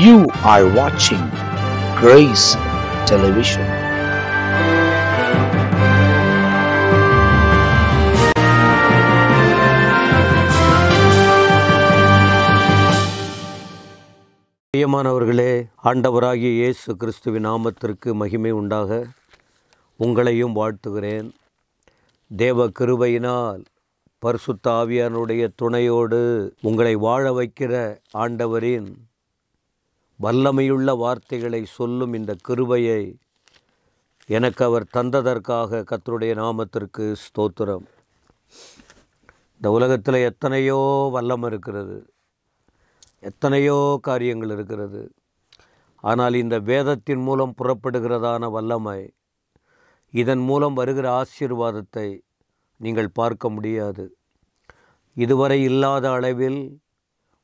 You are watching Grace Television. பிரியமானவர்களே, ஆண்டவராகிய இயேசு கிறிஸ்துவின் நாமத்திற்கு மகிமை உண்டாக. உங்களையும் வாழ்த்துகிறேன். தேவ கிருபையினால் பரிசுத்த ஆவியானுடைய துணையோடு உங்களை வாழ வைக்கிற ஆண்டவரின் வல்லமையுள்ள வார்த்தைகளை சொல்லும் இந்த கிருபையை எனக்கு அவர் தந்ததற்காக கர்த்தருடைய நாமத்திற்கு ஸ்தோத்திரம். இந்த உலகத்தில் எத்தனையோ வல்லம் இருக்கிறது, எத்தனையோ காரியங்கள் இருக்கிறது. ஆனால் இந்த வேதத்தின் மூலம் புறப்படுகிறதான வல்லமை, இதன் மூலம் வருகிற ஆசீர்வாதத்தை நீங்கள் பார்க்க முடியாது. இதுவரை இல்லாத அளவில்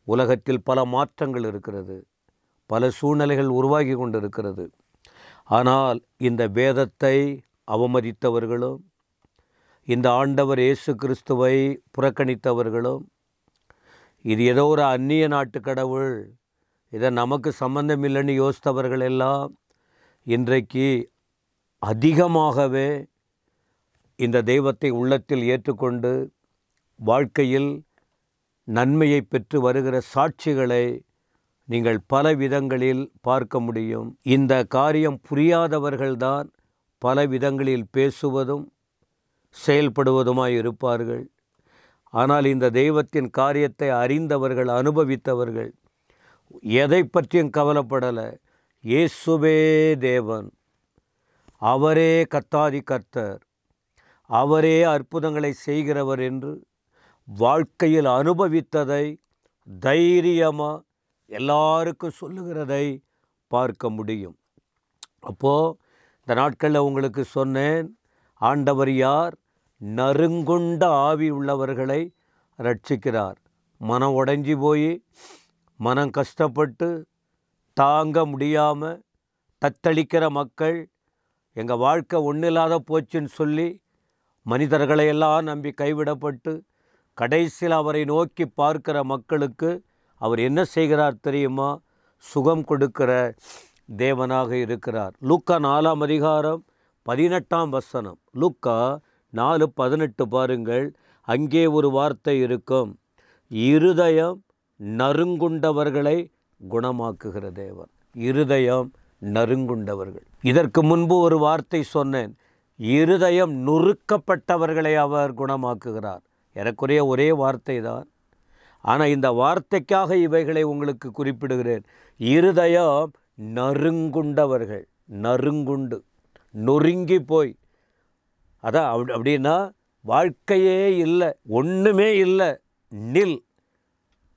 உலகத்தில் பல மாற்றங்கள் இருக்கிறது, பல சூழ்நிலைகள் உருவாகி கொண்டிருக்கிறது. ஆனால் இந்த வேதத்தை அவமதித்தவர்களும், இந்த ஆண்டவர் இயேசு கிறிஸ்துவை புறக்கணித்தவர்களும், இது ஏதோ ஒரு அந்நிய நாட்டு கடவுள், இதை நமக்கு சம்பந்தம் இல்லைன்னு யோசித்தவர்கள் எல்லாம் இன்றைக்கு அதிகமாகவே இந்த தெய்வத்தை உள்ளத்தில் ஏற்றுக்கொண்டு வாழ்க்கையில் நன்மையை பெற்று வருகிற சாட்சிகளை நீங்கள் பல விதங்களில் பார்க்க முடியும். இந்த காரியம் புரியாதவர்கள்தான் பல விதங்களில் பேசுவதும் செயல்படுவதுமாய் இருப்பார்கள். ஆனால் இந்த தெய்வத்தின் காரியத்தை அறிந்தவர்கள், அனுபவித்தவர்கள் எதை பற்றியும் கவலைப்படலை. இயேசுவே தேவன், அவரே கர்த்தாதி கர்த்தர், அவரே அற்புதங்களை செய்கிறவர் என்று வாழ்க்கையில் அனுபவித்ததை தைரியமாக எல்லாருக்கும் சொல்லுகிறதை பார்க்க முடியும். அப்போது இந்த நாட்களில் உங்களுக்கு சொன்னேன், ஆண்டவர் யார்? நறுங்குண்ட ஆவி உள்ளவர்களை ரட்சிக்கிறார். மனம் உடைஞ்சி போய், மனம் கஷ்டப்பட்டு தாங்க முடியாமல் தத்தளிக்கிற மக்கள், எங்கள் வாழ்க்கை ஒன்றில்லாத போச்சுன்னு சொல்லி மனிதர்களையெல்லாம் நம்பி கைவிடப்பட்டு கடைசியில் அவரை நோக்கி பார்க்கிற மக்களுக்கு அவர் என்ன செய்கிறார் தெரியுமா? சுகம் கொடுக்கிற தேவனாக இருக்கிறார். லூக்கா 4ஆம் அதிகாரம் 18ஆம் வசனம். லூக்கா 4:18 பாருங்கள். அங்கே ஒரு வார்த்தை இருக்கும், இருதயம் நறுங்குண்டவர்களை குணமாக்குகிற தேவன். இருதயம் நறுங்குண்டவர்கள். இதற்கு முன்பு ஒரு வார்த்தை சொன்னேன், இருதயம் நொறுக்கப்பட்டவர்களை அவர் குணமாக்குகிறார். எனக்குரிய ஒரே வார்த்தை தான், ஆனால் இந்த வார்த்தைக்காக இவைகளை உங்களுக்கு குறிப்பிடுகிறேன். இருதயம் நறுங்குண்டவர்கள், நறுங்குண்டு, நொறுங்கி போய், அதான் அப்படின்னா வாழ்க்கையே இல்லை, ஒன்றுமே இல்லை, நில்.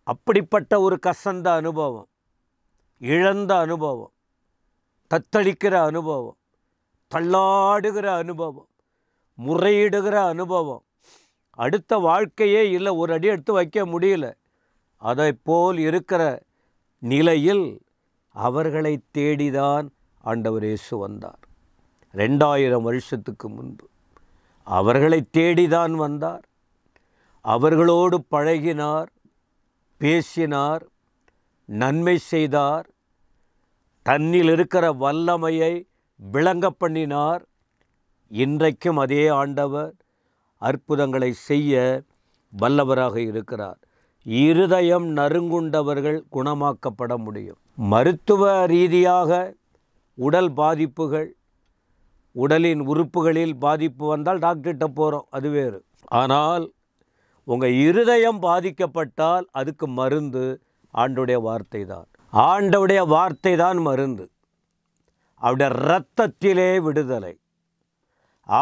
அப்படிப்பட்ட ஒரு கசந்த அனுபவம், இழந்த அனுபவம், தத்தளிக்கிற அனுபவம், தள்ளாடுகிற அனுபவம், முறையிடுகிற அனுபவம், அடுத்த வாழ்க்கையே இல்லை, ஒரு அடி எடுத்து வைக்க முடியல, அதை போல் இருக்கிற நிலையில் அவர்களை தேடிதான் ஆண்டவர் இயேசு வந்தார். 2000 வருஷத்துக்கு முன்பு அவர்களை தேடிதான் வந்தார். அவர்களோடு பழகினார், பேசினார், நன்மை செய்தார், தன்னில் இருக்கிற வல்லமையை விளங்க பண்ணினார். இன்றைக்கும் அதே ஆண்டவர் அற்புதங்களை செய்ய வல்லவராக இருக்கிறார். இருதயம் நறுங்குண்டவர்கள் குணமாக்கப்பட முடியும். மருத்துவ ரீதியாக உடல் பாதிப்புகள், உடலின் உறுப்புகளில் பாதிப்பு வந்தால் டாக்டர்கிட்ட போகிறோம், அது வேறு. ஆனால் உங்கள் இருதயம் பாதிக்கப்பட்டால் அதுக்கு மருந்து ஆண்டவருடைய வார்த்தை தான். ஆண்டவருடைய வார்த்தை தான் மருந்து. அவருடைய இரத்தத்திலே விடுதலை.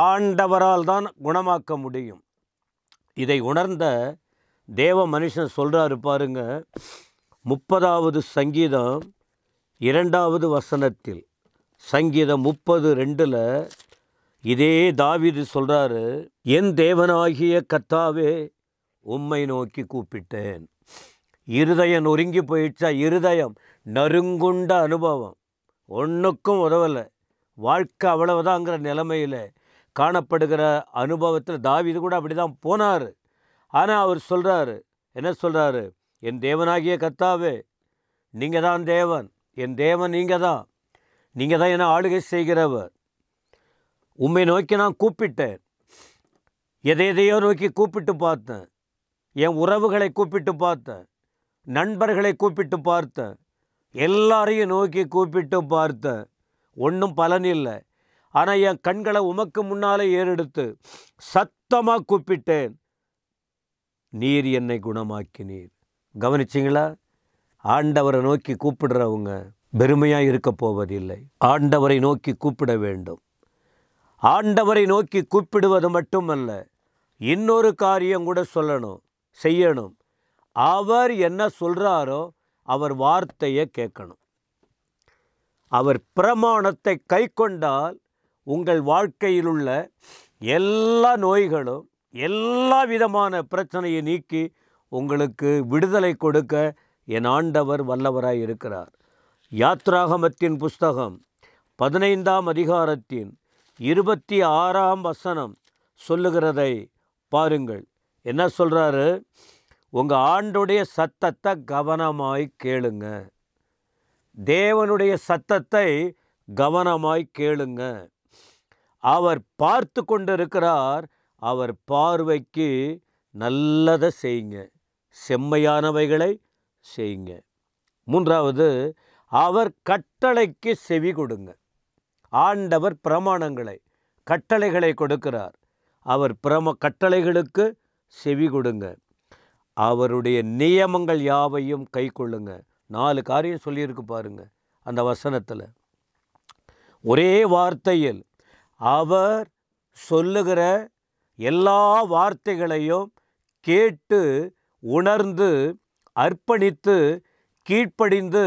ஆண்டவரால் தான் குணமாக்க முடியும். இதை உணர்ந்த தேவ மனுஷன் சொல்கிறாரு பாருங்க, 30வது சங்கீதம் 2வது வசனத்தில், சங்கீதம் 30:2 இதே தாவீது சொல்கிறாரு, என் தேவனாகிய கர்த்தாவே உம்மை நோக்கி கூப்பிட்டேன். இருதயம் நொறுங்கி போயிடுச்சா? இருதயம் நறுங்குண்ட அனுபவம், ஒன்றுக்கும் உதவலை, வாழ்க்கை அவ்வளவுதாங்கிற நிலைமையில் காணப்படுகிற அனுபவத்தில் தாவீது கூட அப்படி தான் போனார். ஆனால் அவர் சொல்கிறாரு, என்ன சொல்கிறாரு? என் தேவனாகிய கர்த்தாவே, நீங்கள் தான் தேவன், என் தேவன் நீங்கள் தான். நீங்கள் தான் என்னை ஆளுகை செய்கிறவர். உம்மை நோக்கி நான் கூப்பிட்டேன். எதையோ நோக்கி கூப்பிட்டு பார்த்தேன். என் உறவுகளை கூப்பிட்டு பார்த்தேன். நண்பர்களை கூப்பிட்டு பார்த்தேன். எல்லாரையும் நோக்கி கூப்பிட்டு பார்த்தேன். ஒன்றும் பலன் இல்லை. ஆனால் என் கண்களை உமக்கு முன்னாலே ஏறெடுத்து சத்தமாக கூப்பிட்டேன். நீர் என்னை குணமாக்கினீர். கவனிச்சிங்களா? ஆண்டவரை நோக்கி கூப்பிடுறவங்க பெருமையாக இருக்க போவதில்லை. ஆண்டவரை நோக்கி கூப்பிட வேண்டும். ஆண்டவரை நோக்கி கூப்பிடுவது மட்டுமல்ல, இன்னொரு காரியம் கூட செய்யணும். அவர் என்ன சொல்கிறாரோ அவர் வார்த்தையை கேட்கணும். அவர் பிரமாணத்தை கை கொண்டால் உங்கள் வாழ்க்கையில் உள்ள எல்லா நோய்களும் எல்லா விதமான பிரச்சனையை நீக்கி உங்களுக்கு விடுதலை கொடுக்க என் ஆண்டவர் வல்லவராய் இருக்கிறார். யாத்ராகமத்தின் புஸ்தகம் 15ஆம் அதிகாரத்தின் 26ஆம் வசனம் சொல்லுகிறதை பாருங்கள். என்ன சொல்கிறாரு? உங்கள் ஆண்டுடைய சத்தத்தை கவனமாய் கேளுங்க. தேவனுடைய சத்தத்தை கவனமாய் கேளுங்க. அவர் பார்த்து கொண்டிருக்கிறார். அவர் பார்வைக்கு நல்லதை செய்யுங்க, செம்மையானவைகளை செய்யுங்க. 3வது, அவர் கட்டளைக்கு செவி கொடுங்க. ஆண்டவர் பிரமாணங்களை கட்டளைகளை கொடுக்கிறார். அவர் கட்டளைகளுக்கு செவி கொடுங்க. அவருடைய நியமங்கள் யாவையும் கை கொள்ளுங்க. 4 காரியம் சொல்லியிருக்கு பாருங்க அந்த வசனத்தில். ஒரே வார்த்தையில் அவர் சொல்லுகிற எல்லா வார்த்தைகளையும் கேட்டு உணர்ந்து அர்ப்பணித்து கீழ்ப்படிந்து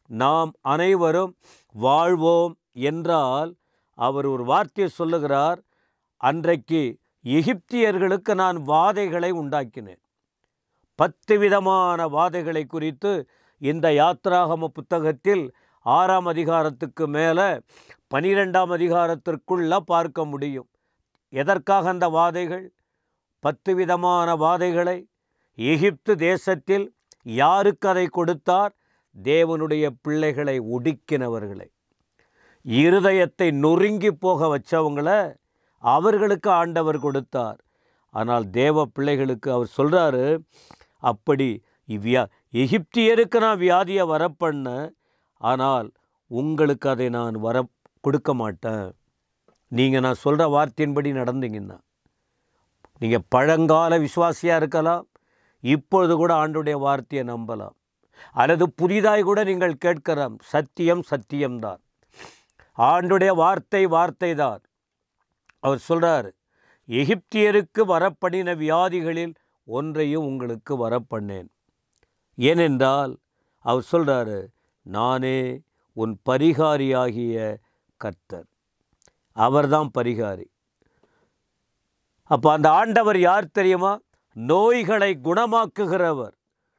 நாம் அனைவரும் வாழ்வோம் என்றால், அவர் ஒரு வார்த்தையை சொல்லுகிறார். அன்றைக்கு எகிப்தியர்களுக்கு நான் வாதைகளை உண்டாக்கினேன். 10 விதமான வாதைகளை குறித்து இந்த யாத்ராகம புத்தகத்தில் 6ஆம் அதிகாரத்துக்கு மேலே 12ஆம் அதிகாரத்திற்குள்ள பார்க்க முடியும். எதற்காக அந்த வாதைகள்? 10 விதமான வாதைகளை எகிப்து தேசத்தில் யாருக்கு அதை கொடுத்தார்? தேவனுடைய பிள்ளைகளை ஒடுக்கினவர்களை, இருதயத்தை நொறுங்கி போக வச்சவங்களை அவர்களுக்கு ஆண்டவர் கொடுத்தார். ஆனால் தேவ பிள்ளைகளுக்கு அவர் சொல்கிறாரு, அப்படி எகிப்தியருக்கு நான் வியாதியை வரப்பண்ண, ஆனால் உங்களுக்கு அதை நான் கொடுக்க மாட்டேன். நீங்கள் நான் சொல்கிற வார்த்தையின்படி நடந்தீங்கன்னா, நீங்கள் பழங்கால விசுவாசியாக இருக்கலாம், இப்பொழுது கூட ஆண்டுடைய வார்த்தையை நம்பலாம், அல்லது புதிதாய் கூட நீங்கள் கேட்கலாம். சத்தியம்தான். ஆண்டுடைய வார்த்தை தான். அவர் சொல்கிறார், எகிப்தியருக்கு வரப்பண்ணின வியாதிகளில் ஒன்றையும் உங்களுக்கு வரப்பண்ணேன். ஏனென்றால் அவர் சொல்கிறாரு, நானே உன் பரிகாரியாகிய கர்த்தர். அவர்தான் பரிகாரி. அப்போ அந்த ஆண்டவர் யார் தெரியுமா? நோய்களை குணமாக்குகிறவர்.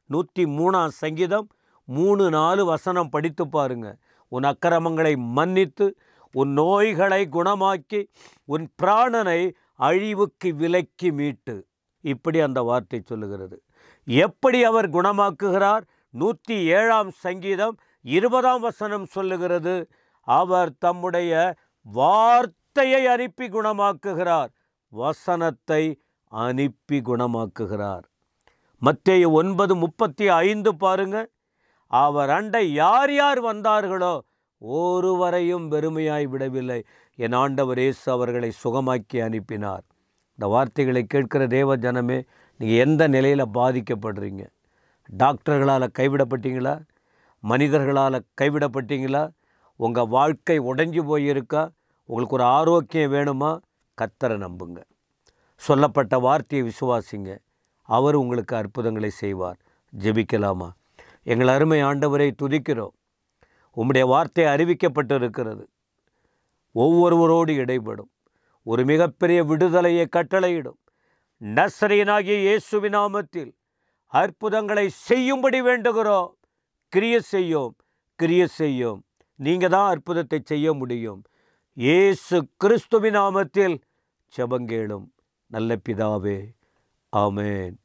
103ஆம் சங்கீதம் 3-4 வசனம் படித்து பாருங்க. உன் அக்கிரமங்களை மன்னித்து உன் நோய்களை குணமாக்கி உன் பிராணனை அழிவுக்கு விலக்கி மீட்டு, இப்படி அந்த வார்த்தை சொல்லுகிறது. எப்படி அவர் குணமாக்குகிறார்? 107ஆம் சங்கீதம் 20ஆம் வசனம் சொல்லுகிறது, அவர் தம்முடைய வார்த்தையை அனுப்பி குணமாக்குகிறார். வசனத்தை அனுப்பி குணமாக்குகிறார். மத்தேயு 9:35 பாருங்க. அவர் அண்டை யார் யார் வந்தார்களோ ஒருவரையும் வெறுமையாய் விடவில்லை. என் ஆண்டவர் இயேசு அவர்களை சுகமாக்கி அனுப்பினார். இந்த வார்த்தைகளை கேட்கிற தேவ ஜனமே, நீங்கள் எந்த நிலையில் பாதிக்கப்படுறீங்க? டாக்டர்களால் கைவிடப்பட்டீங்களா? மனிதர்களால் கைவிடப்பட்டீங்களா? உங்கள் வாழ்க்கை உடைஞ்சு போயிருக்கா? உங்களுக்கு ஒரு ஆரோக்கியம் வேணுமா? கர்த்தரை நம்புங்க. சொல்லப்பட்ட வார்த்தையை விசுவாசிங்க. அவர் உங்களுக்கு அற்புதங்களை செய்வார். ஜெபிக்கலாமா? எங்கள் அருமை ஆண்டவரை துதிக்கிறோம். உம்முடைய வார்த்தை அறிவிக்கப்பட்டிருக்கிறது. ஒவ்வொருவரோடு இடைப்படும். ஒரு மிகப்பெரிய விடுதலையை கட்டளையிடும். நசரேயனாகிய இயேசுவின் நாமத்தில் அற்புதங்களை செய்யும்படி வேண்டுகிறோம். கிரியை செய்யும். நீங்கள் தான் அற்புதத்தை செய்ய முடியும். இயேசு கிறிஸ்துவின் நாமத்தில் ஜெபங்கேளும் நல்ல பிதாவே. ஆமென்.